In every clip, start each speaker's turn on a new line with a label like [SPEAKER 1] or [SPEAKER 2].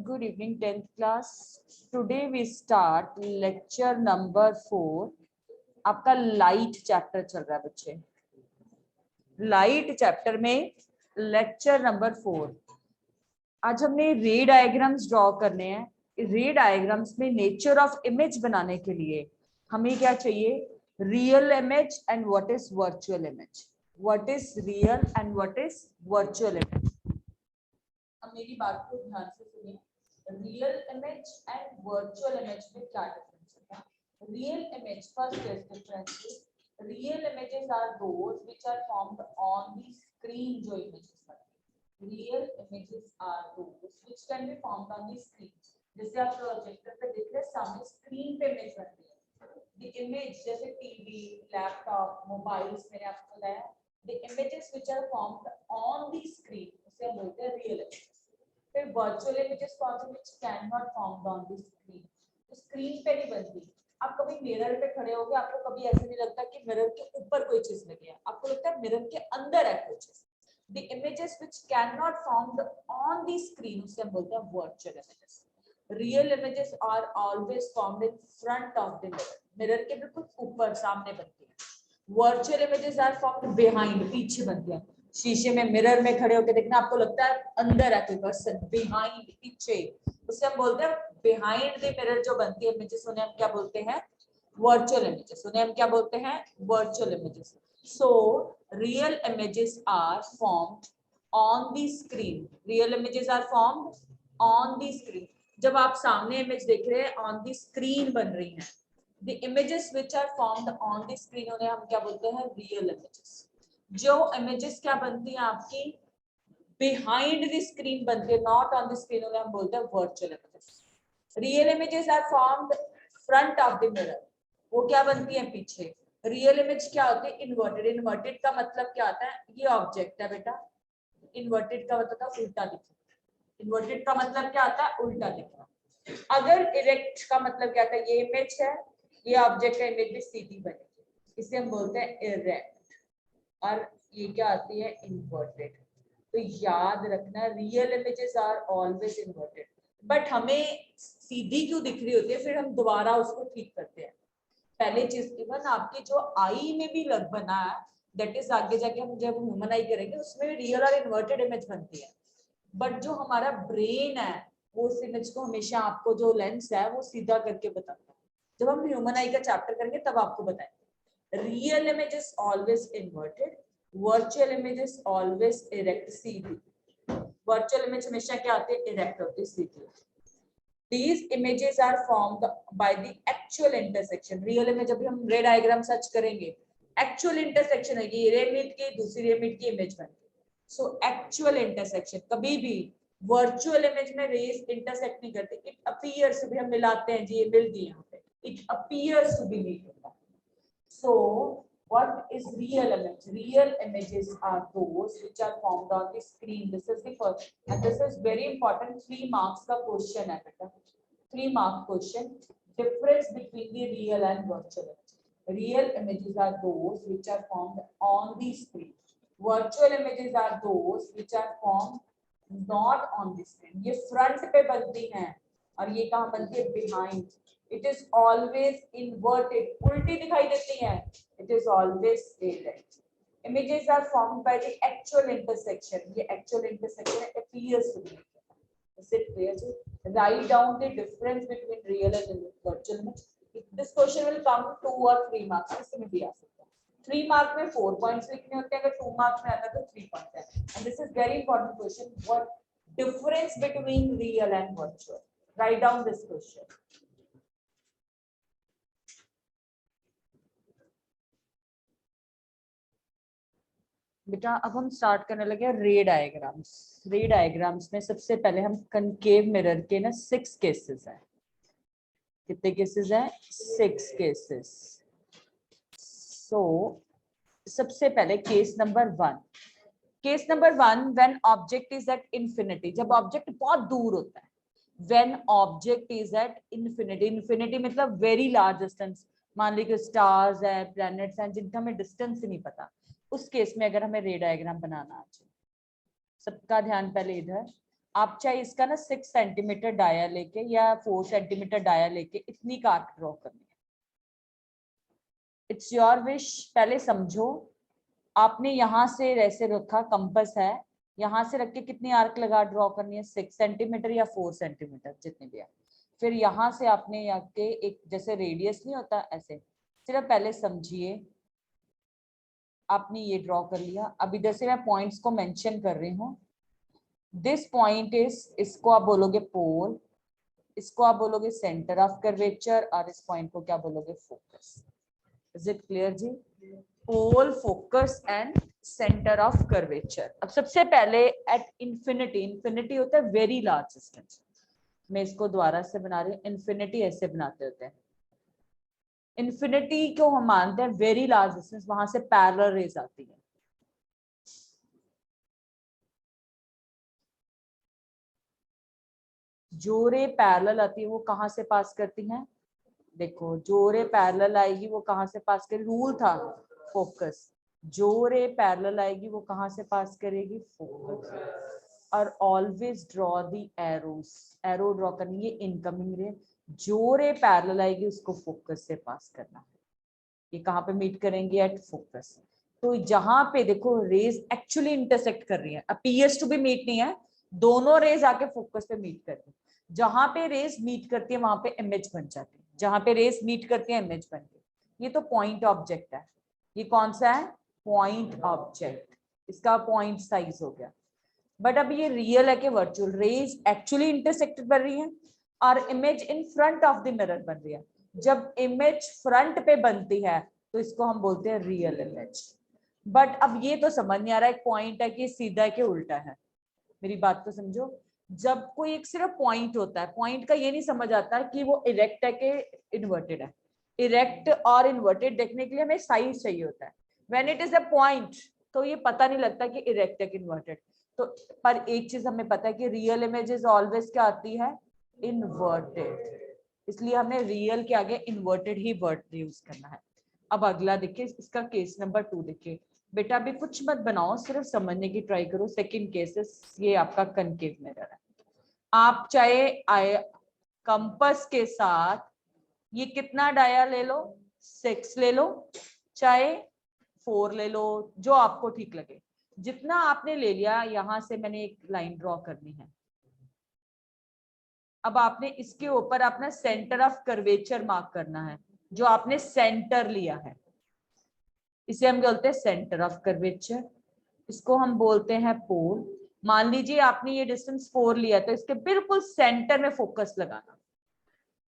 [SPEAKER 1] Good evening, 10th class. Today we start lecture number 4. आपका light chapter चल रहा है बच्चे. लाइट चैप्टर में लेक्चर नंबर 4. आज हमने रे डायग्राम्स ड्रॉ करने हैं. रे डायग्राम्स में नेचर ऑफ इमेज बनाने के लिए हमें क्या चाहिए? Real image and what is virtual image. What is real and what is virtual image. अब मेरी बात को ध्यान से सुनिए. Real image and virtual image में क्या डिफरेंस है? Real image, first is difference. Real images are those which are formed on the screen. जो इमेजेस बनती, real images are those which can be formed on the screen. जैसे आप projector पे देख रहे हैं, सामने स्क्रीन पे इमेज बनती है. द इमेज जैसे टीवी, लैपटॉप, मोबाइल्स, मैंने आपको बताया, the images which are formed on the screen उसे हम बोलते हैं रियल इमेज. फिर वर्चुअल इमेजेस कौन से? Which can not formed on the screen. तो स्क्रीन पे नहीं बनती. आप कभी मिरर पे खड़े होगे, आपको कभी ऐसे नहीं लगता कि मिरर के ऊपर कोई चीज लगी है, आपको लगता है मिरर के अंदर है कोई चीज. The images which can not formed on the screen उसे हम बोलते हैं virtual images. Real images are always formed in front of the mirror. Mirror के बिल्कुल ऊपर सामने बनती है. Virtual images are formed behind, पीछे बनती है. शीशे में मिरर में खड़े होकर देखना, आपको लगता है अंदर है कोई पर्सन, बिहाइंड, पीछे, उसे हम बोलते हैं बिहाइंड द मिरर. जो बनती है इमेजेस उन्हें हम क्या बोलते हैं? Virtual images. उन्हें हम क्या बोलते हैं? Virtual images. So real images are formed on the screen. Real images are formed on the screen. जब आप सामने इमेज देख रहे हैं, ऑन द स्क्रीन बन रही है. The images which are formed on the screen उन्हें हम क्या बोलते हैं? Real images. जो इमेजेस क्या बनती हैं आपकी? बिहाइंड द स्क्रीन बनती है, नॉट ऑन द स्क्रीन, उन्हें हम बोलते हैं virtual images. Real images are formed front of the mirror. वो क्या बनती है? पीछे. रियल इमेज क्या होती है? इन्वर्टेड. इन्वर्टेड का मतलब क्या आता है? ये ऑब्जेक्ट है बेटा. इन्वर्टेड का मतलब उल्टा दिखना. इन्वर्टेड का मतलब क्या आता है? उल्टा दिखना. अगर इरेक्ट का मतलब क्या आता है? ये इमेज है, ये ऑब्जेक्ट है, इमेज भी सीधी बनेगी, इसे हम बोलते हैं इरेक्ट. और ये क्या आती है? इन्वर्टेड. तो याद रखना, real images are always inverted. But हमें सीधी क्यों दिख रही होती है? फिर हम दोबारा उसको ठीक करते हैं. पहले चीज, इवन आपके जो आई में भी लग बना है, दैट इज आगे जाके हम जब ह्यूमन आई करेंगे उसमें भी रियल और इन्वर्टेड इमेज बनती है. बट जो हमारा ब्रेन है वो उस इमेज को हमेशा, आपको जो लेंस है वो सीधा करके बताता है. जब हम ह्यूमन आई का चैप्टर करेंगे तब आपको बताएंगे. Real image is always inverted. Virtual image is always erect, Sidhi. Virtual image हमेशा क्या आती है? Erect होती है, सीधी. These images are formed by the actual intersection. Real image अभी हम रे डायग्राम सर्च करेंगे, actual intersection है, ये रे मीट की दूसरी रे मीट की इमेज बनती है. So actual intersection. कभी भी वर्चुअल इमेज में रेस इंटरसेक्ट नहीं करते. इट अपीयर्स, भी हम मिलाते हैं जी, ये मिल गई यहाँ पे. It appears to be meet होता है. So, what is real image? Real images are those which are formed on the screen. This is the first, and this is very important. 3 marks का question है बेटा. 3 mark question. Difference between the real and virtual image. Real images are those which are formed on the screen. Virtual images are those which are formed not on the screen. ये front पे बनती हैं और ये कहाँ बनती है? Behind. It is always inverted. उल्टी दिखाई देती हैं. It is always erect. Images are formed by the actual intersection. ये actual intersection appears to be. Is it clear? Write down the difference between real and virtual image. This question will come 2 or 3 marks. इसमें भी आ सकता है. 3 mark में 4 points लिखने होते हैं, अगर 2 marks में आता है तो 3 points है. And this is very important question. What difference between real and virtual? Write down this question. बेटा अब हम स्टार्ट करने लगे रे डायग्राम्स. रे डायग्राम्स में सबसे पहले हम कनकेव मिरर के ना 6 केसेस हैं. कितने केसेस हैं? 6 केसेस. सो सबसे पहले case number 1. Case number 1, when object is at infinity. जब ऑब्जेक्ट बहुत दूर होता है. When object is at infinity. Infinity मतलब वेरी लार्ज डिस्टेंस. मान लीजिए स्टार्स है, प्लैनेट्स हैं, जिनका हमें डिस्टेंस ही नहीं पता. उस केस में अगर हमें रे डायग्राम बनाना आ जाए, सबका ध्यान पहले इधर. आप चाहे इसका ना 6 सेंटीमीटर डाया लेके या 4 सेंटीमीटर डाया लेके इतनी का आर्क ड्रॉ करनी है, इट्स योर विश। पहले समझो, आपने यहाँ से ऐसे रखा, कंपास है, यहाँ से रख के कितनी आर्क लगा ड्रॉ करनी है, 6 सेंटीमीटर या 4 सेंटीमीटर जितने भी है। फिर यहाँ से आपने यहाँ के एक जैसे रेडियस नहीं होता ऐसे, सिर्फ पहले समझिए, आपने ये ड्रॉ कर लिया। अब इधर से मैं पॉइंट्स को मेंशन कर रही हूँ। दिस पॉइंट इज, इसको आप बोलोगे पोल, इसको आप बोलोगे सेंटर ऑफ कर्वेचर, और इस पॉइंट को क्या बोलोगे, फोकस। इज इट क्लियर जी? Pole, focus and centre of curvature. अब सबसे पहले एट इंफिनिटी, इंफिनिटी होता है वेरी लार्ज डिस्टेंस, मैं इसको दोबारा से बना रही हूँ, इंफिनिटी ऐसे बनाते होते हैं। इंफिनिटी को हम मानते हैं वेरी लार्ज डिस्टेंस, वहां से पैरेलल रेज आती है। जो रे पैरेलल आती है वो कहां से पास करती हैं, देखो जो रे पैरेलल आएगी वो कहां से पास करेगी, रूल था फोकस, जो रे पैरेलल आएगी वो कहां से पास करेगी, फोकस। और always draw the arrows, arrow draw करनी है इनकमिंग रे, जो रे पैरेलल आएगी उसको फोकस से पास करना है। ये कहाँ पे मीट करेंगे, एट फोकस। तो जहां पे देखो रेज एक्चुअली इंटरसेक्ट कर रही है, अपीयर्स टू बी मीट नहीं है, दोनों रेज आके फोकस पे मीट कर रही है। जहां पे रेज मीट करती है वहां पे इमेज बन जाती है, जहां पे रेज मीट करती है इमेज बनती है। ये तो पॉइंट ऑब्जेक्ट है, ये कौन सा है, पॉइंट ऑब्जेक्ट, इसका पॉइंट साइज हो गया। बट अब ये रियल है कि वर्चुअल, रेज एक्चुअली इंटरसेक्टेड बन रही है और image in front of the mirror बन रही है। जब इमेज फ्रंट पे बनती है तो इसको हम बोलते हैं रियल इमेज। बट अब ये तो समझ नहीं आ रहा है पॉइंट है कि सीधा है कि उल्टा है, मेरी बात तो समझो। जब कोई एक सिर्फ पॉइंट होता है, पॉइंट का ये नहीं समझ आता कि वो इरेक्ट है कि इन्वर्टेड है। इरेक्ट और इन्वर्टेड देखने के लिए हमें साइज चाहिए होता है। When it is a point तो ये पता नहीं लगता कि इरेक्ट है कि इन्वर्टेड। तो पर एक चीज हमें पता है कि रियल इमेजेस ऑलवेज क्या आती है, इन्वर्टेड, इसलिए हमें रियल के आगे इन्वर्टेड ही वर्ड यूज करना है। अब अगला देखिए, इसका केस नंबर 2 देखिए। बेटा अभी कुछ मत बनाओ, सिर्फ समझने की ट्राई करो। सेकंड केस, ये आपका कनकेव मिरर है। आप चाहे कंपास के साथ ये कितना डाया ले लो, 6 ले लो, चाहे 4 ले लो, जो आपको ठीक लगे। जितना आपने ले लिया, यहां से मैंने एक लाइन ड्रॉ करनी है। अब आपने इसके ऊपर अपना सेंटर ऑफ कर्वेचर मार्क करना है, जो आपने सेंटर लिया है, इसे हम बोलते हैं सेंटर ऑफ कर्वेचर, इसको हम बोलते हैं पोल। मान लीजिए आपने ये डिस्टेंस 4 लिया, तो इसके बिल्कुल सेंटर में फोकस लगाना,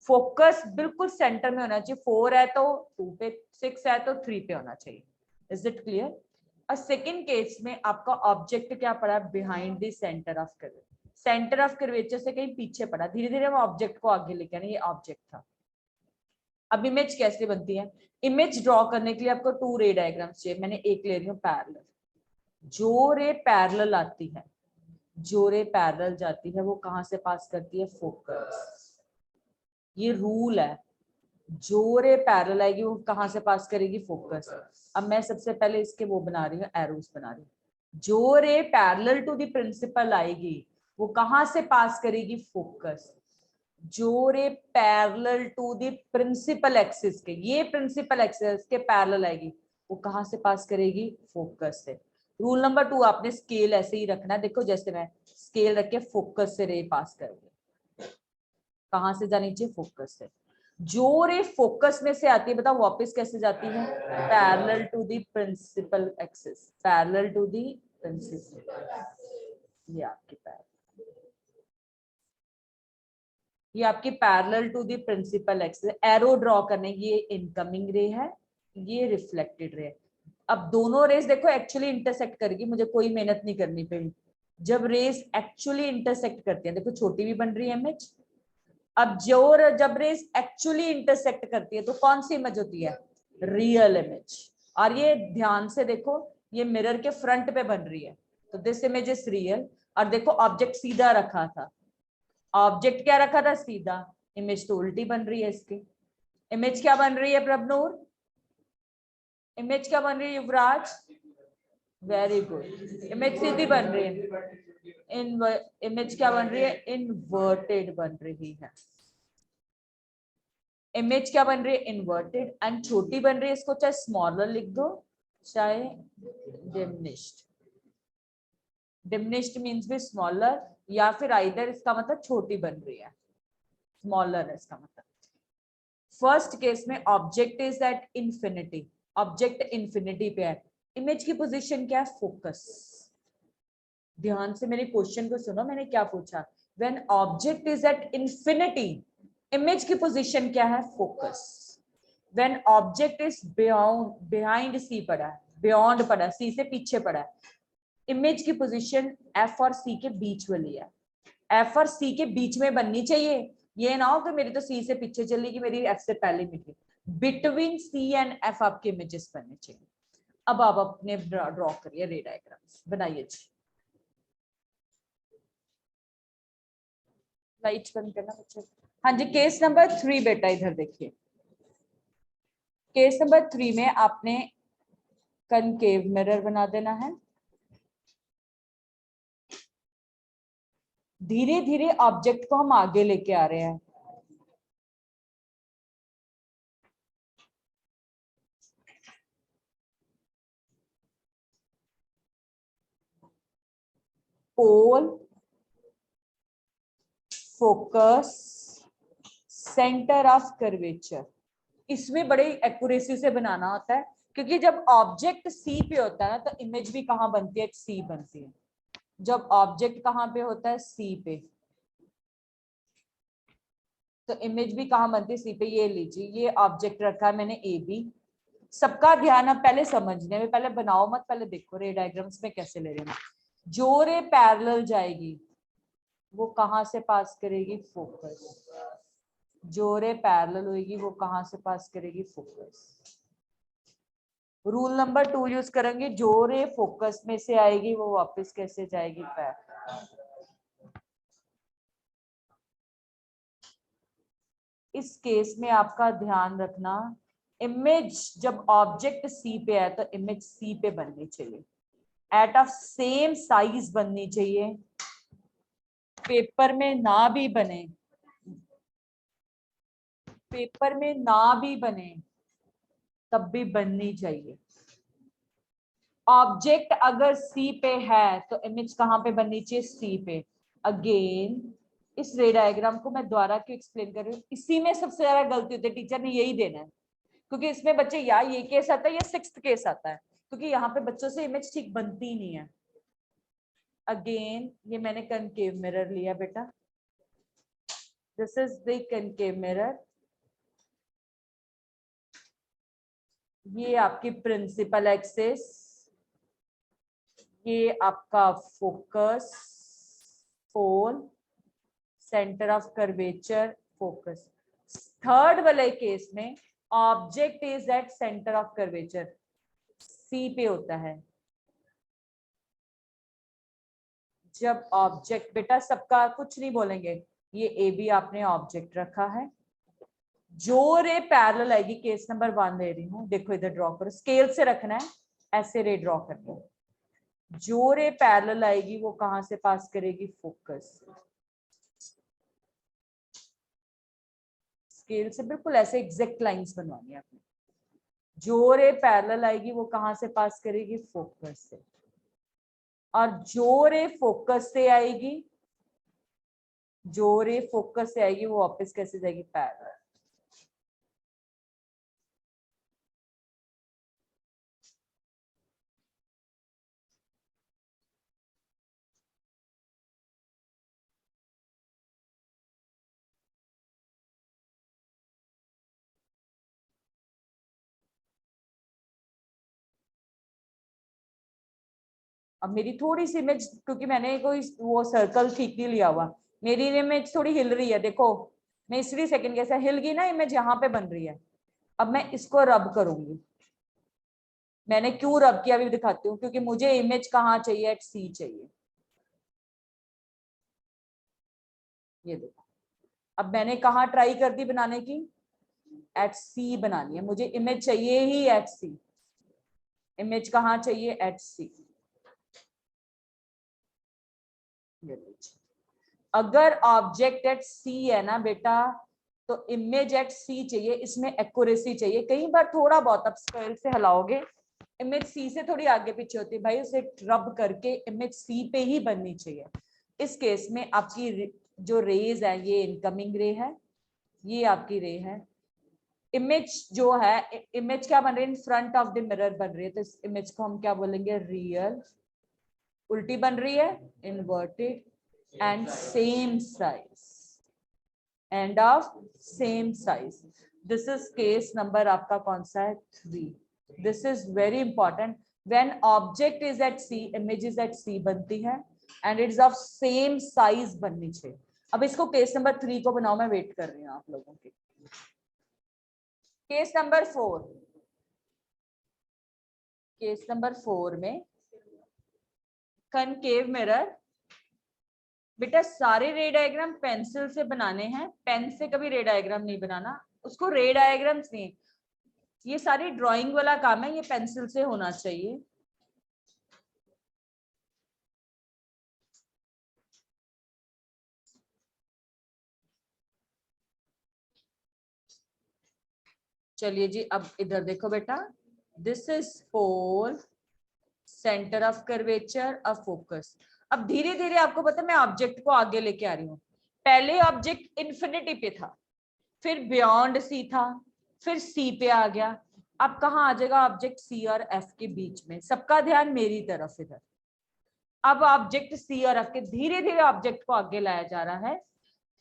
[SPEAKER 1] फोकस बिल्कुल सेंटर में होना चाहिए। 4 है तो 2 पे, 6 है तो 3 पे होना चाहिए। Is it clear? और सेकंड केस में आपका ऑब्जेक्ट क्या पड़ा, behind the centre of curvature, centre of curvature से कहीं पीछे पड़ा, धीरे धीरे हम ऑब्जेक्ट को आगे लेके आना, ये ऑब्जेक्ट था। अब इमेज कैसे बनती है, इमेज ड्रॉ करने के लिए आपको 2 रे डायग्राम्स चाहिए। मैंने एक ले रही हूँ पैरेलल, जो रे पैरेलल आती है, जो रे पैरेलल जाती है वो कहां से पास करती है, फोकस। ये रूल है, जो रे पैरेलल आएगी वो कहां से पास करेगी, फोकस। अब मैं सबसे पहले इसके वो बना रही हूँ, एरोस बना रही हूँ। जो ray parallel to the principal आएगी वो कहां से पास करेगी, फोकस। जो ray parallel to the principal axis के, ये प्रिंसिपल एक्सिस के पैरेलल आएगी वो कहां से पास करेगी, फोकस से। रूल नंबर 2, आपने स्केल ऐसे ही रखना है। देखो जैसे मैं स्केल रख के फोकस से रे पास करूंगी, कहां से जानी चाहिए, फोकस से। जो रे फोकस में से आती है बताओ वापस कैसे जाती है, parallel to the principal axis, parallel to the principal. ये आपकी ये आपकी parallel to the principal axis. Arrow draw करने, ये इनकमिंग रे है, ये रिफ्लेक्टेड रे है। अब दोनों रेस देखो एक्चुअली इंटरसेक्ट करेगी, मुझे कोई मेहनत नहीं करनी पड़ी। जब रेस एक्चुअली इंटरसेक्ट करती है, देखो छोटी भी बन रही है इमेज। अब जब रेस एक्चुअली इंटरसेक्ट करती है तो कौन सी इमेज होती है, रियल इमेज। और ये ध्यान से देखो, ये मिरर के फ्रंट पे बन रही है, तो दिस इमेज इज रियल। और देखो ऑब्जेक्ट सीधा रखा था, ऑब्जेक्ट क्या रखा था, सीधा, इमेज तो उल्टी बन रही है इसकी। इमेज क्या बन रही है प्रभनूर, इमेज क्या बन रही है युवराज, वेरी गुड, इमेज सीधी बन रही है, इमेज क्या बन रही है, इन्वर्टेड बन रही है। इमेज क्या बन रही है, इन्वर्टेड, एंड छोटी बन रही है, इसको चाहे स्मॉलर लिख दो चाहे डिमिनिश्ड। डिमिनिश्ड मींस भी स्मॉलर, या फिर आइदर इसका मतलब छोटी बन रही है, स्मॉलर है इसका मतलब। फर्स्ट केस में object is at infinity, object infinity पे है, इमेज की पोजीशन क्या है, फोकस। ध्यान से मेरे क्वेश्चन को सुनो, मैंने क्या पूछा, when object is at infinity image की पोजीशन क्या है, focus. When object is behind C पड़ा है, बियॉन्ड पड़ा है, सी से पीछे पड़ा है, इमेज की पोजीशन एफ और सी के बीच वाली है। एफ और सी के बीच में बननी चाहिए, ये ना हो कि मेरी तो सी से पीछे चलेगी, मेरी एफ से पहले मिली। बिटवीन सी एंड एफ आपके इमेजेस बनने चाहिए। अब आप अपने ड्रॉ करिए रे डायग्राम्स, बनाइए जी। लाइट बंद करना बच्चे। हाँ जी, केस नंबर 3 बेटा इधर देखिए। केस नंबर 3 में आपने कनकेव मिरर बना देना है। धीरे धीरे ऑब्जेक्ट को हम आगे लेके आ रहे हैं। पोल, फोकस, सेंटर ऑफ कर्वेचर, इसमें बड़े एक्यूरेसी से बनाना होता है, क्योंकि जब ऑब्जेक्ट सी पे होता है तो इमेज भी कहाँ बनती है, सी बनती है। जब ऑब्जेक्ट कहाँ पे होता है, सी पे, तो इमेज भी कहाँ बनती है, सी पे। ये लीजिए, ये ऑब्जेक्ट रखा है मैंने ए बी। सबका ध्यान अब पहले समझने में, पहले बनाओ मत, पहले देखो रे डायग्राम्स में कैसे ले रहे हैं। जो रे पैरेलल जाएगी वो कहाँ से पास करेगी, फोकस। जो रे पैरेलल होगी वो कहाँ से पास करेगी, फोकस। रूल नंबर 2 यूज करेंगे, जो रे फोकस में से आएगी वो वापस कैसे जाएगी, पैरेलल। इस केस में आपका ध्यान रखना, इमेज जब ऑब्जेक्ट सी पे है तो इमेज सी पे बननी चाहिए, एट ऑफ सेम साइज बननी चाहिए। पेपर में ना भी बने, पेपर में ना भी बने तब भी बननी चाहिए। ऑब्जेक्ट अगर सी पे है तो इमेज कहाँ पे बननी चाहिए, सी पे। अगेन इस रे डायग्राम को मैं दोबारा क्यों एक्सप्लेन कर रही हूँ, इसी में सबसे ज्यादा गलती होती है, टीचर ने यही देना है, क्योंकि इसमें बच्चे या ये केस आता है या 6th केस आता है, क्योंकि यहाँ पे बच्चों से इमेज ठीक बनती नहीं है। अगेन ये मैंने कनकेव मिरर लिया बेटा, this is the concave mirror. ये आपकी प्रिंसिपल एक्सिस, ये आपका focus, pole, centre of curvature, focus. Third वाले केस में object is at centre of curvature, C पे होता है। जब ऑब्जेक्ट, बेटा सबका कुछ नहीं बोलेंगे, ये ए बी आपने ऑब्जेक्ट रखा है, जो रे पैरेलल आएगी, केस नंबर 1 ले रही हूँ, देखो इधर ड्रॉ करो, स्केल से रखना है, ऐसे रे ड्रॉ करनी है। जो रे पैरेलल आएगी वो कहां से पास करेगी, फोकस। स्केल से बिल्कुल ऐसे एग्जैक्ट लाइंस बनवानी है आपने। जो रे पैरेलल आएगी वो कहां से पास करेगी, फोकस से। और जो रे फोकस से आएगी, जो रे फोकस से आएगी वो वापस कैसे जाएगी, पैरेलल। अब मेरी थोड़ी सी इमेज, क्योंकि मैंने कोई वो सर्कल ठीक नहीं लिया हुआ, मेरी इमेज थोड़ी हिल रही है, देखो मैं इसलिए सेकंड कैसा हिल गई ना, इमेज यहाँ पे बन रही है। अब मैं इसको रब करूंगी, मैंने क्यों रब किया अभी दिखाती हूँ, क्योंकि मुझे इमेज कहाँ चाहिए, एट सी चाहिए। ये देखो, अब मैंने कहा ट्राई कर दी बनाने की, एट सी बनानी है मुझे, इमेज चाहिए ही एट सी। इमेज कहाँ चाहिए, एट सी। ये लीजिए, अगर ऑब्जेक्ट एट सी है ना बेटा, तो इमेज एट सी चाहिए, इसमें एक्यूरेसी चाहिए। कई बार थोड़ा बहुत आप स्केल से हिलाओगे, इमेज सी से थोड़ी आगे पीछे होती है भाई, उसे रब करके इमेज सी पे ही बननी चाहिए। इस केस में आपकी जो रेज है ये इनकमिंग रे है, ये आपकी रे है। इमेज जो है, इमेज क्या बन रही है, इन फ्रंट ऑफ द मिरर बन रही है, तो इस इमेज को हम क्या बोलेंगे, रियल। उल्टी बन रही है, inverted, and same size, and of same size. This is case number आपका कौन सा है, 3। This is very important. When object is at C, image is at C बनती है, and it's of same size बननी चाहिए। अब इसको केस नंबर 3 को बनाओ, मैं वेट कर रही हूँ आप लोगों की। केस नंबर 4, केस नंबर 4 में कनकेव मिरर। बेटा सारे रे डायग्राम पेंसिल से बनाने हैं, पेन से कभी रे डायग्राम नहीं बनाना, उसको रे डायग्राम्स नहीं, ये सारी ड्राइंग वाला काम है, ये पेंसिल से होना चाहिए। चलिए जी, अब इधर देखो बेटा, this is pole, centre of curvature, of focus. अब धीरे धीरे आपको पता है मैं ऑब्जेक्ट को आगे लेके आ रही हूँ। पहले ऑब्जेक्ट इन्फिनिटी पे था, फिर बियॉन्ड सी था, फिर सी पे आ गया। अब कहाँ आ जाएगा ऑब्जेक्ट, सी और एफ के बीच में। सबका ध्यान मेरी तरफ इधर। अब ऑब्जेक्ट सी और एफ के, धीरे धीरे ऑब्जेक्ट को आगे लाया जा रहा है।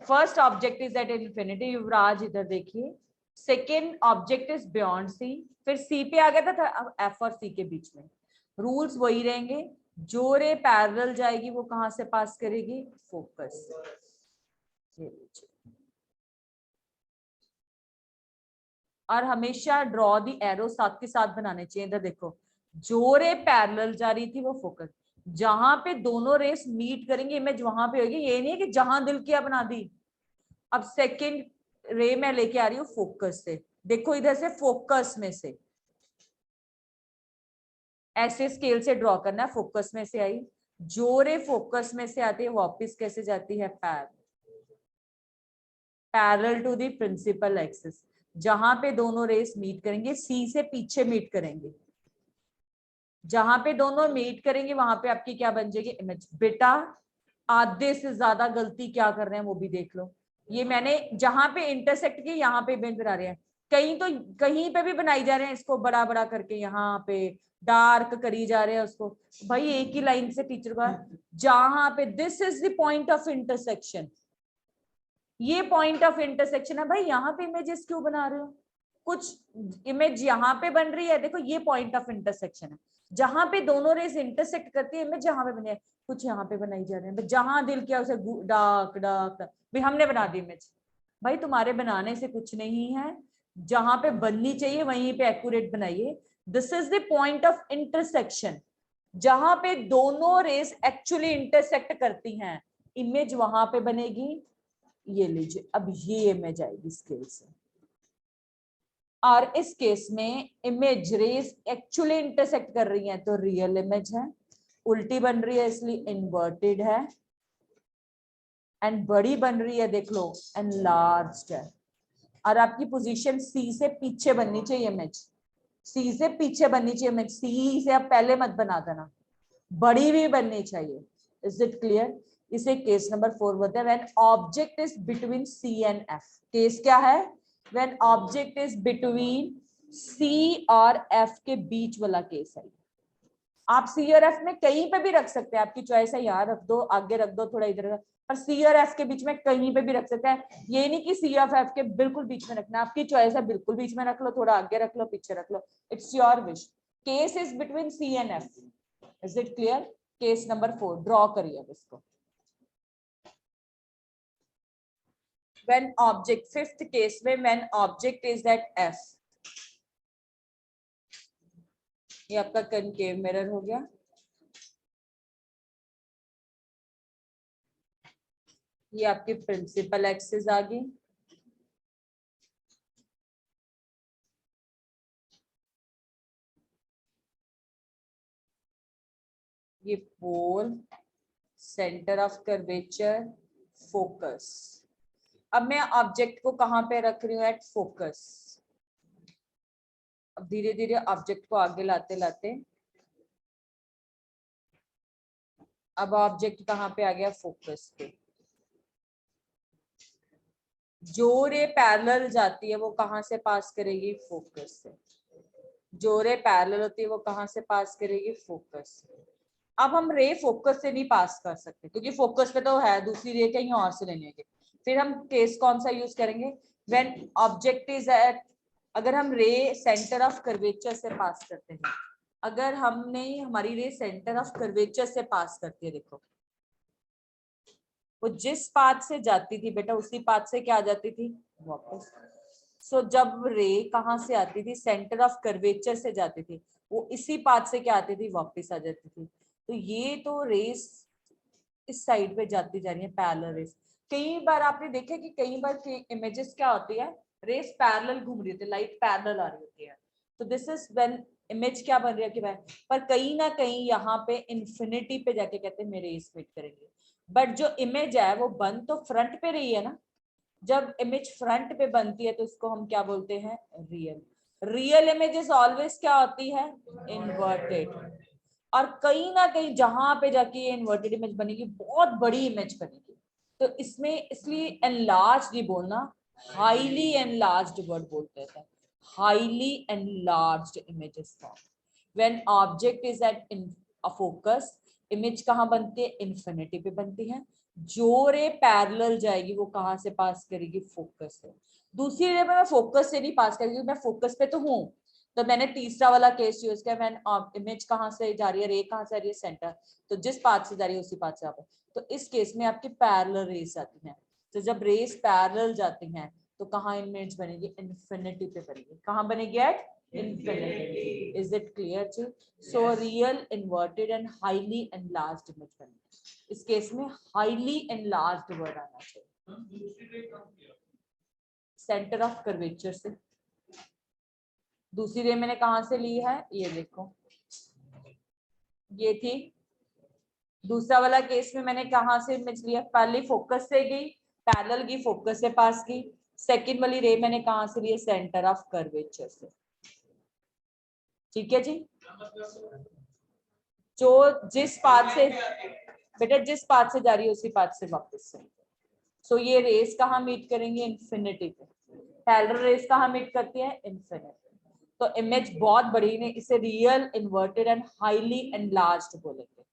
[SPEAKER 1] First object is at infinity, Yuvraj इधर देखिए। Second object is beyond C, फिर सी पे आ गया था, अब एफ और सी के बीच में। रूल्स वही रहेंगे, जो रे पैरेलल जाएगी वो कहां से पास करेगी, फोकस। और हमेशा ड्रॉ दी एरो साथ के साथ बनाने चाहिए। इधर देखो, जो रे पैरेलल जा रही थी वो फोकस, जहां पे दोनों रेस मीट करेंगे इमेज वहां पे होगी। ये नहीं है कि जहां दिल किया बना दी। अब सेकंड रे मैं लेके आ रही हूँ फोकस से, देखो इधर से फोकस में से ऐसे स्केल से ड्रॉ करना है। फोकस में से आई, जो रे फोकस में से आती है वापस कैसे जाती है, parallel to the principal axis. जहां पे दोनों रेस मीट करेंगे, सी से पीछे मीट करेंगे, जहां पे दोनों मीट करेंगे वहां पे आपकी क्या बन जाएगी, इमेज। बेटा आधे से ज्यादा गलती क्या कर रहे हैं वो भी देख लो। ये मैंने जहां पे इंटरसेक्ट की यहां पे इमेज बना रहे हैं, कहीं तो कहीं पे भी बनाई जा रहे हैं इसको बड़ा बड़ा करके, यहाँ पे डार्क करी जा रहे हैं उसको। भाई एक ही लाइन से टीचर का, जहां पे this is the point of intersection, ये पॉइंट ऑफ इंटरसेक्शन है भाई, यहाँ पे इमेजेस क्यों बना रहे हो। कुछ इमेज यहाँ पे बन रही है, देखो ये पॉइंट ऑफ इंटरसेक्शन है, जहां पे दोनों रेस इंटरसेक्ट करती है इमेज यहाँ पे बनी है। कुछ यहाँ पे बनाई जा रहे हैं, जहां दिल किया उसे डार्क डार्क भी हमने बना दी इमेज। भाई तुम्हारे बनाने से कुछ नहीं है, जहां पे बननी चाहिए वहीं पे एक्यूरेट बनाइए। This is the point of intersection, जहां पे दोनों रेस एक्चुअली इंटरसेक्ट करती हैं, इमेज वहां पे बनेगी। ये लीजिए, अब ये इमेज आएगी स्केल से, और इस केस में इमेज रेस एक्चुअली इंटरसेक्ट कर रही हैं तो रियल इमेज है, उल्टी बन रही है इसलिए इन्वर्टेड है, एंड बड़ी बन रही है देख लो एनलार्ज्ड है। और आपकी पोजीशन सी से पीछे बननी चाहिए इमेज, सी से पीछे बननी चाहिए इमेज, सी से आप पहले मत बना देना, बड़ी भी बननी चाहिए। Is it clear. इसे केस नंबर 4 बोलते हैं, when object is between C and F. Case क्या है, when object is between C और एफ के बीच वाला केस है। आप सी और एफ में कहीं पे भी रख सकते हैं, आपकी चॉइस है, यहाँ रख दो, आगे रख दो, थोड़ा इधर, पर सी और एफ के बीच में कहीं पे भी रख सकते हैं। ये नहीं कि सी और एफ के बिल्कुल बीच में रखना, आपकी चॉइस है, बिल्कुल बीच में रख लो, थोड़ा आगे रख लो, पीछे रख लो, it's your wish. Case is between C and F. Is it clear. Case number 4 draw करिए अब इसको। when object, फिफ्थ केस में when object is at f, ये आपका कनकेव मिरर हो गया। ये आपकी प्रिंसिपल एक्सिस आ गई, ये पोल, सेंटर ऑफ कर्वेचर, फोकस। अब मैं ऑब्जेक्ट को कहां पे रख रही हूँ? At focus. अब धीरे धीरे ऑब्जेक्ट को आगे लाते लाते अब ऑब्जेक्ट कहां पे आ गया? फोकस पे। जो रे पैरेलल जाती है वो कहां से पास करेगी? फोकस से। जो रे पैरेलल होती है वो कहां से पास करेगी? फोकस से। अब हम रे फोकस से नहीं पास कर सकते क्योंकि फोकस पे तो है, दूसरी रे कहीं और से लेनी है। फिर हम केस कौन सा यूज करेंगे? व्हेन ऑब्जेक्ट इज एट, अगर हम रे सेंटर ऑफ कर्वेचर से पास करते हैं, अगर हमने हमारी रे सेंटर ऑफ कर्वेचर से पास करती है, देखो वो जिस पाथ से जाती थी बेटा उसी पाथ से क्या आ जाती थी? वापस। सो जब रे कहां से आती थी? सेंटर ऑफ कर्वेचर से जाती थी, वो इसी पाथ से क्या आती थी? वापस आ जाती थी। तो ये तो रेस इस साइड पे जाती जा रही है, पैरेलल रेस। कई बार आपने देखा कि कई बार इमेजेस क्या होती है, रेस पैरेलल घूम रही होती है, लाइट पैरेलल आ रही होती है, तो दिस इज व्हेन इमेज क्या बन रही है कि भाई, पर कहीं ना कहीं यहाँ पे इन्फिनिटी पे जाके कहते हैं मेरे रेस मीट करेंगे। बट जो इमेज है वो बन तो फ्रंट पे रही है ना, जब इमेज फ्रंट पे बनती है तो उसको हम क्या बोलते हैं? रियल। रियल इमेजेस ऑलवेज क्या होती है? इन्वर्टेड। और कहीं ना कहीं जहां पे जाके ये इन्वर्टेड इमेज बनेगी, बहुत बड़ी इमेज बनेगी। तो इसमें इसलिए एनलार्ज नहीं बोलना, हाईली एनलार्ज्ड वर्ड बोलते हैं। Highly enlarged images form when object is at in a focus. Image कहाँ बनती है? इन्फिनिटी पे बनती है। जो रे पैरेलल जाएगी वो कहां से पास करेगी? फोकस से। दूसरी रे में मैं फोकस से नहीं पास करेगी, मैं फोकस पे तो हूँ, तो मैंने तीसरा वाला केस यूज किया। मैंने इमेज कहां से जा रही है? रे कहां से आ रही है? सेंटर। तो जिस पाथ से जा रही है उसी पाथ से आप, तो इस केस में आपकी पैरेलल रेस आती हैं। तो जब रेस पैरेलल जाती हैं तो कहाँ इमेज बनेगी? इन्फिनिटी पे बनेगी। कहाँ बनेगी? At infinity. Is it clear to? So real, inverted and highly enlarged image बनेगी। इस केस में highly enlarged word आना चाहिए सेंटर ऑफ कर्वेचर से। दूसरी रे मैंने कहां से ली है? ये देखो, ये थी। दूसरा वाला केस में मैंने कहां से इमेज लिया? पहले फोकस से गई, पैरेलल की, फोकस से पास की। सेकंड वाली रे मैंने कहां से ली? सेंटर ऑफ कर्वेचर से। ठीक है जी। जो जिस पाथ से बेटा, जिस पाथ से जा रही है उसी पाथ से वापस से। सो ये रेस कहाँ मीट करेंगे? इन्फिनिटी पे। पैरेलल रेस कहाँ मीट करती है? इन्फिनिटी। तो इमेज बहुत बड़ी ने, इसे real, inverted and highly enlarged बोलेंगे।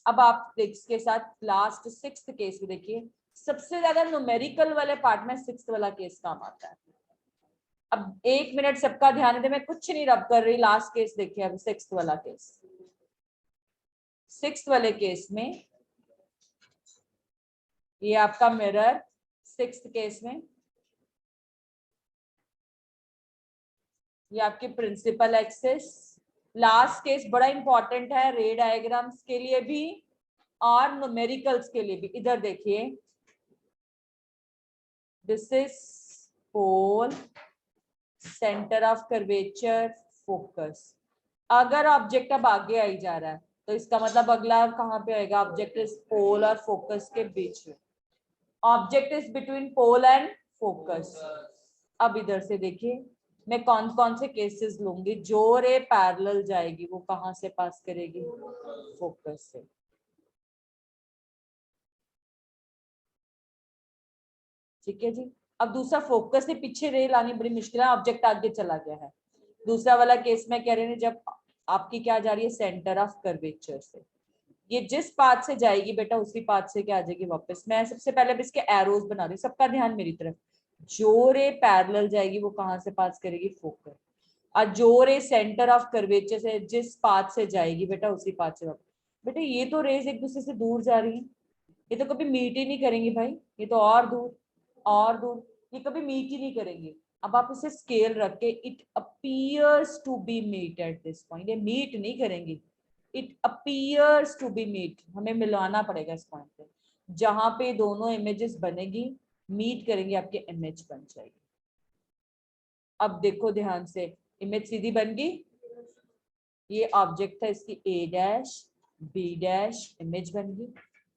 [SPEAKER 1] अब आप इसके साथ लास्ट सिक्स्थ केस में देखिए, सबसे ज्यादा न्यूमेरिकल वाले पार्ट में सिक्स्थ वाला केस काम आता है। अब 1 मिनट सबका ध्यान दे, मैं कुछ नहीं रब कर रही, लास्ट केस देखिए। अब सिक्स्थ वाला केस, सिक्स्थ वाले केस में ये आपका मिरर, सिक्स्थ केस में ये आपकी प्रिंसिपल एक्सिस। लास्ट केस बड़ा इंपॉर्टेंट है रे डायग्राम्स के लिए भी और न्यूमेरिकल्स के लिए भी। इधर देखिए, this is pole, centre of curvature, focus. अगर ऑब्जेक्ट अब आगे आई जा रहा है तो इसका मतलब अगला कहां पे आएगा? ऑब्जेक्ट इज पोल और फोकस के बीच में। Object is between pole and focus. अब इधर से देखिए, मैं कौन कौन से केसेस लूंगी। जो रे पैरेलल जाएगी वो कहां से पास करेगी? फोकस से। ठीक है जी। अब दूसरा, फोकस से पीछे रे लानी बड़ी मुश्किल है, ऑब्जेक्ट आगे चला गया है। दूसरा वाला केस में कह रहे हैं जब आपकी क्या जा रही है? सेंटर ऑफ कर्वेचर से। ये जिस पाथ से जाएगी बेटा उसी पाथ से क्या आ जाएगी? वापस। मैं सबसे पहले इसके एरोज बना रही, सबका ध्यान मेरी तरफ। जो रे पैरेलल जाएगी वो कहां से पास करेगी? फोकस। और जो रे सेंटर ऑफ कर्वेचर से जिस पाथ से जाएगी बेटा उसी पाथ से वापस। बेटा ये तो रेज एक दूसरे से दूर जा रही है, ये तो कभी मीट ही नहीं करेंगी भाई, ये तो और दूर और दूर, ये कभी मीट ही नहीं करेंगे। अब आप इसे स्केल रख के, it appears to be meet at this point, ये मीट नहीं करेंगी, it appears to be meet, हमें मिलाना पड़ेगा इस पॉइंट पे। जहां पे दोनों इमेजेस बनेगी, मीट करेंगे, आपके इमेज बन जाएगी। अब देखो ध्यान से, इमेज सीधी बन गई, ये ऑब्जेक्ट था, इसकी A dash, B dash, image बन गई।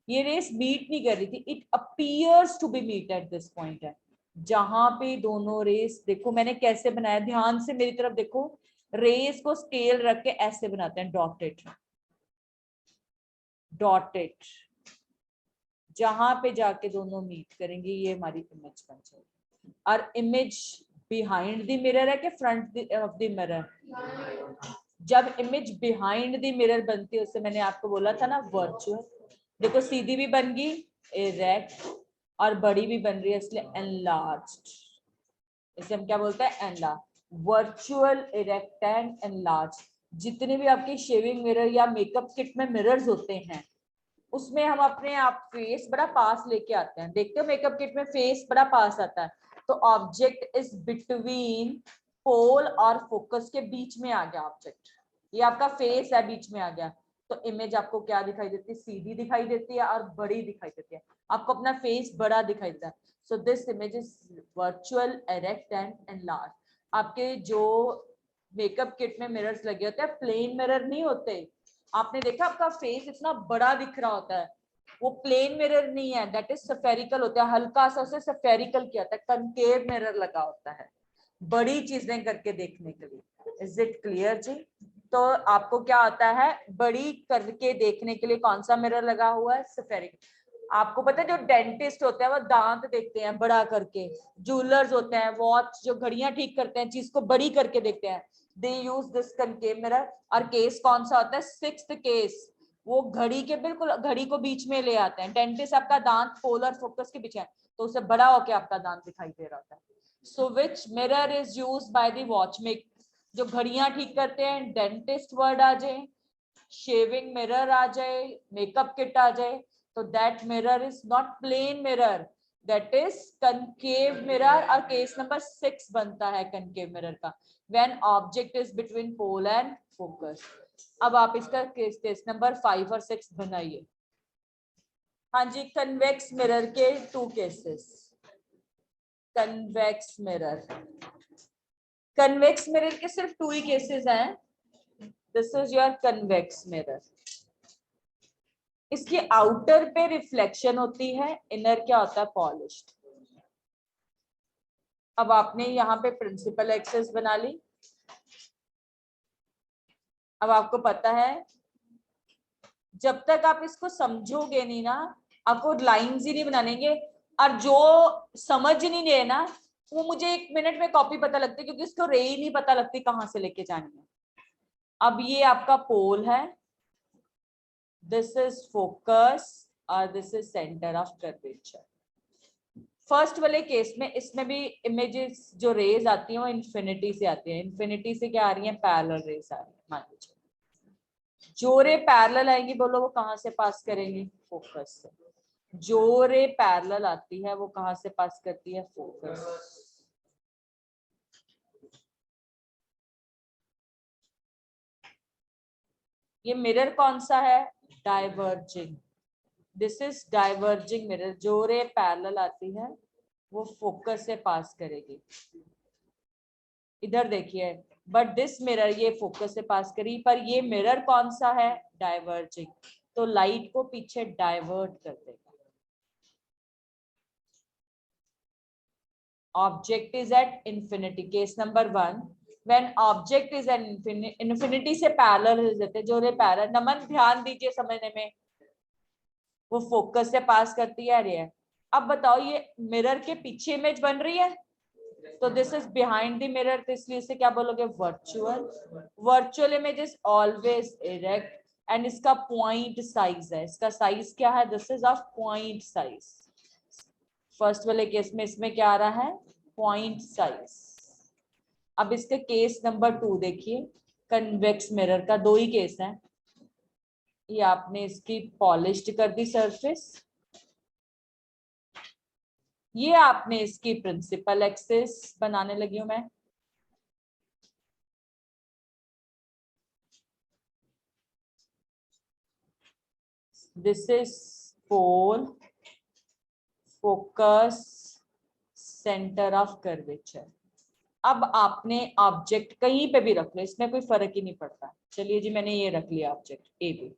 [SPEAKER 1] ये रेस मीट नहीं कर रही थी, it appears to be meet at this point है, जहां पे दोनों रेस, देखो मैंने कैसे बनाया, ध्यान से मेरी तरफ देखो, रेस को स्केल रख के ऐसे बनाते हैं, डॉटेड डॉटेड, जहां पे जाके दोनों मीट करेंगे ये हमारी इमेज बन जाएगी। और इमेज बिहाइंड द मिरर है कि फ्रंट ऑफ द मिरर? जब इमेज बिहाइंड द मिरर बनती है उससे मैंने आपको बोला था ना वर्चुअल, देखो सीधी भी बन गई इरेक्ट और बड़ी भी बन रही है इसलिए एनलार्ज्ड, इसे हम क्या बोलते हैं? Enlarge, virtual erect and enlarge. जितने भी आपके शेविंग मिरर या मेकअप किट में मिरर्स होते हैं उसमें हम अपने आप फेस बड़ा पास लेके आते हैं, देखते हो मेकअप किट में फेस बड़ा पास आता है, तो ऑब्जेक्ट इज बिटवीन पोल और फोकस के बीच में आ गया ऑब्जेक्ट, ये आपका फेस है बीच में आ गया, तो इमेज आपको क्या दिखाई देती है? सीधी दिखाई देती है और बड़ी दिखाई देती है, आपको अपना फेस बड़ा दिखाई देता है। So this image is virtual erect and enlarge. आपके जो मेकअप किट में मिरर्स लगे होते हैं प्लेन मिरर नहीं होते, आपने देखा आपका फेस इतना बड़ा दिख रहा होता है, वो प्लेन मिरर नहीं है, दैट इज स्फेरिकल होता है, हल्का सा उसे स्फेरिकल किया होता है, कनकेव मिरर लगा होता है बड़ी चीजें करके देखने के लिए। इज इट क्लियर जी? तो आपको क्या होता है, बड़ी करके देखने के लिए कौन सा मिरर लगा हुआ है? स्फेरिकल। आपको पता है जो डेंटिस्ट होते हैं वो दांत देखते हैं बड़ा करके, जूलर्स होते हैं वॉच जो घड़ियां ठीक करते हैं चीज को बड़ी करके देखते हैं, दे यूज दिस कनकेव मिरर। और केस कौन सा होता है? सिक्स्थ केस, वो घड़ी के बिल्कुल घड़ी को बीच में ले आते हैं। डेंटिस्ट आपका दांत पोलर फोकस के पीछे है तो उसे बड़ा होके आपका दांत दिखाई दे रहा होता है। So which mirror is used by the watchmaker? जो घड़ियां ठीक करते हैं, डेंटिस्ट वर्ड आ जाए, शेविंग मिरर आ जाए, मेकअप किट आ जाए, तो that mirror is not plane mirror, that is concave mirror. और केस नंबर 6 बनता है कनकेव मिरर का, when object is between pole and focus. अब आप इसका केस नंबर 5 और 6 बनाइए। हाँ जी, कन्वेक्स मिरर के 2 cases. Convex mirror, convex mirror के सिर्फ 2 ही केसेस हैं। This is your convex mirror, इसके आउटर पे रिफ्लेक्शन होती है, इनर क्या होता है? पॉलिश्ड। अब आपने यहाँ पे प्रिंसिपल एक्सेस बना ली। अब आपको पता है जब तक आप इसको समझोगे नहीं ना, आपको लाइंस ही नहीं बनानेंगे, और जो समझ नहीं रहे ना वो मुझे 1 मिनट में कॉपी पता लगती है, क्योंकि उसको रे ही नहीं पता लगती कहां से लेके जानी है। अब ये आपका पोल है, दिस इज फोकस और this is centre of curvature. First वाले केस में इसमें भी इमेजेस जो रेज आती हैं वो इन्फिनिटी से आती है, इन्फिनिटी से क्या आ रही है? पैरेलल रेज आ रही है। मान लीजिए जो रे पैरेलल आएंगी बोलो वो कहां से पास करेंगी? फोकस से। जो रे पैरेलल आती है वो कहां से पास करती है? फोकस। ये मिरर कौन सा है? Diverging, this is diverging mirror. जो रे पैरेलल आती है वो फोकस से पास करेगी, इधर देखिए, बट दिस मिरर ये फोकस से पास करी, पर ये मिरर कौन सा है? डाइवर्जिंग, तो लाइट को पीछे डाइवर्ट कर देगा। Object is at infinity, case number 1, when object is at infinity से पैरेलल रहते, जो रे पैरेलल, नमन ध्यान दीजिए समझने में, वो फोकस से पास करती है रे। अब बताओ ये मिरर के पीछे इमेज बन रही है, तो this is behind the mirror, तो इसलिए इसे क्या बोलोगे? Virtual. Virtual image is always erect and इसका पॉइंट साइज है, इसका साइज क्या है? This is of point size. First वाले केस में इसमें क्या आ रहा है? Point size. अब इसके केस नंबर 2 देखिए, कन्वेक्स मिरर का 2 ही केस है। ये आपने इसकी पॉलिश्ड कर दी सरफेस, ये आपने इसकी प्रिंसिपल एक्सिस बनाने लगी हूं मैं। This is pole, focus, centre of curvature. अब आपने ऑब्जेक्ट कहीं पे भी रख लो, इसमें कोई फर्क ही नहीं पड़ता। चलिए जी मैंने ये रख लिया object A B,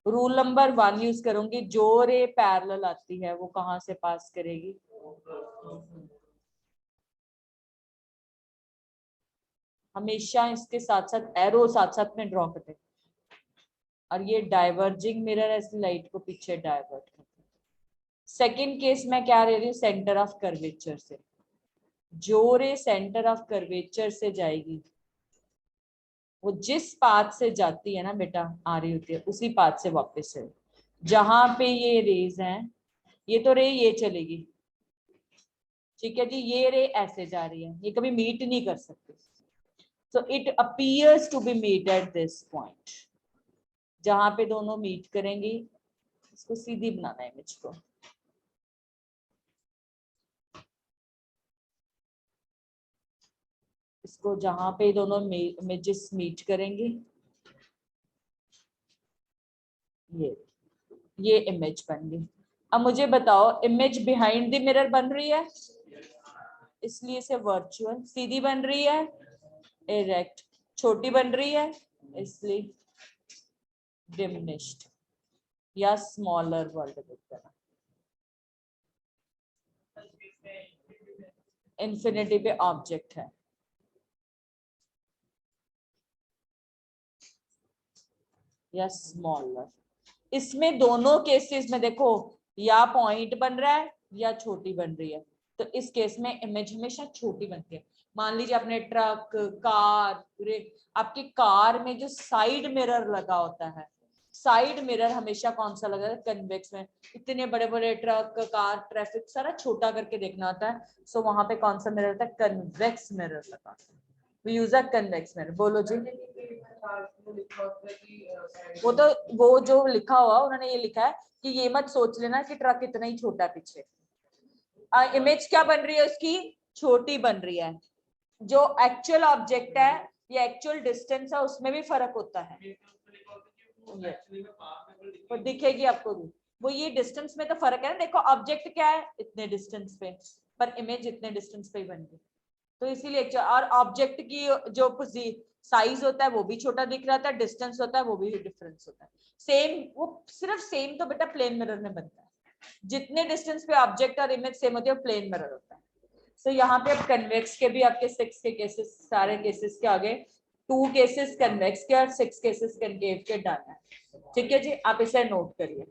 [SPEAKER 1] rule number 1 use करूंगी, जो रे पैरेलल आती है वो कहाँ से पास करेगी, हमेशा इसके साथ साथ एरो साथ साथ में ड्रॉ करते, और ये डाइवर्जिंग मिरर है, इस लाइट को पीछे डाइवर्ट करते। सेकेंड केस में क्या ले रही हूँ, सेंटर ऑफ कर्वेचर से, जो रे सेंटर ऑफ कर्वेचर से जाएगी वो जिस पाथ से जाती है ना बेटा, आ रही होती है उसी पाथ से वापस है। जहां पे ये रेज हैं, ये तो रे ये चलेगी, ठीक है जी, ये रे ऐसे जा रही है, ये कभी मीट नहीं कर सकते, so it appears to be meet at this point, जहां पे दोनों मीट करेंगी। इसको सीधी बनाना है इमेज को, इसको जहां पे दोनों इमेजेस मीट करेंगी, ये इमेज बन गई। अब मुझे बताओ, इमेज बिहाइंड द मिरर बन रही है, इसलिए इसे वर्चुअल, सीधी बन रही है इरेक्ट, छोटी बन रही है इसलिए डिमिनिश्ड या स्मॉलर वर्ल्ड बुक करना। इन्फिनिटी पे ऑब्जेक्ट है, या स्मॉलर, इसमें दोनों केसेस में देखो या पॉइंट बन रहा है या छोटी बन रही है, तो इस केस में इमेज हमेशा छोटी बनती है। मान लीजिए अपने ट्रक, कार, आपकी कार में जो साइड मिरर लगा होता है, साइड मिरर हमेशा कौन सा लगा है, कन्वेक्स में। इतने बड़े बड़े ट्रक, कार, ट्रैफिक सारा छोटा करके देखना होता है, सो वहां पे कौन सा मिरर होता है, कन्वेक्स मिरर लगा होता है। We use a convex mirror. बोलो जी। वो तो वो जो लिखा हुआ उन्होंने ये लिखा है कि ये मत सोच लेना कि ट्रक इतना ही छोटा पीछे, इमेज क्या बन रही है उसकी, छोटी बन रही है। जो एक्चुअल ऑब्जेक्ट है या एक्चुअल डिस्टेंस है उसमें भी फर्क होता है, तो दिखेगी आपको भी वो, ये डिस्टेंस में तो फर्क है ना। देखो ऑब्जेक्ट क्या है, इतने डिस्टेंस पे, पर इमेज इतने डिस्टेंस पे ही बन गई, तो इसीलिए। और ऑब्जेक्ट की जो साइज होता है वो भी छोटा दिख रहा था, डिस्टेंस होता है वो भी डिफरेंस होता है। सेम, वो सिर्फ सेम तो बेटा प्लेन मिरर में बनता है, जितने डिस्टेंस पे ऑब्जेक्ट और इमेज सेम होती है प्लेन मिरर होता है। सो यहाँ पे अब कन्वेक्स के भी आपके 6 के केसेस, सारे केसेस के आगे 2 केसेस कन्वेक्स के और 6 केसेस कनकेव के डन है, ठीक है जी, आप इसे नोट करिए।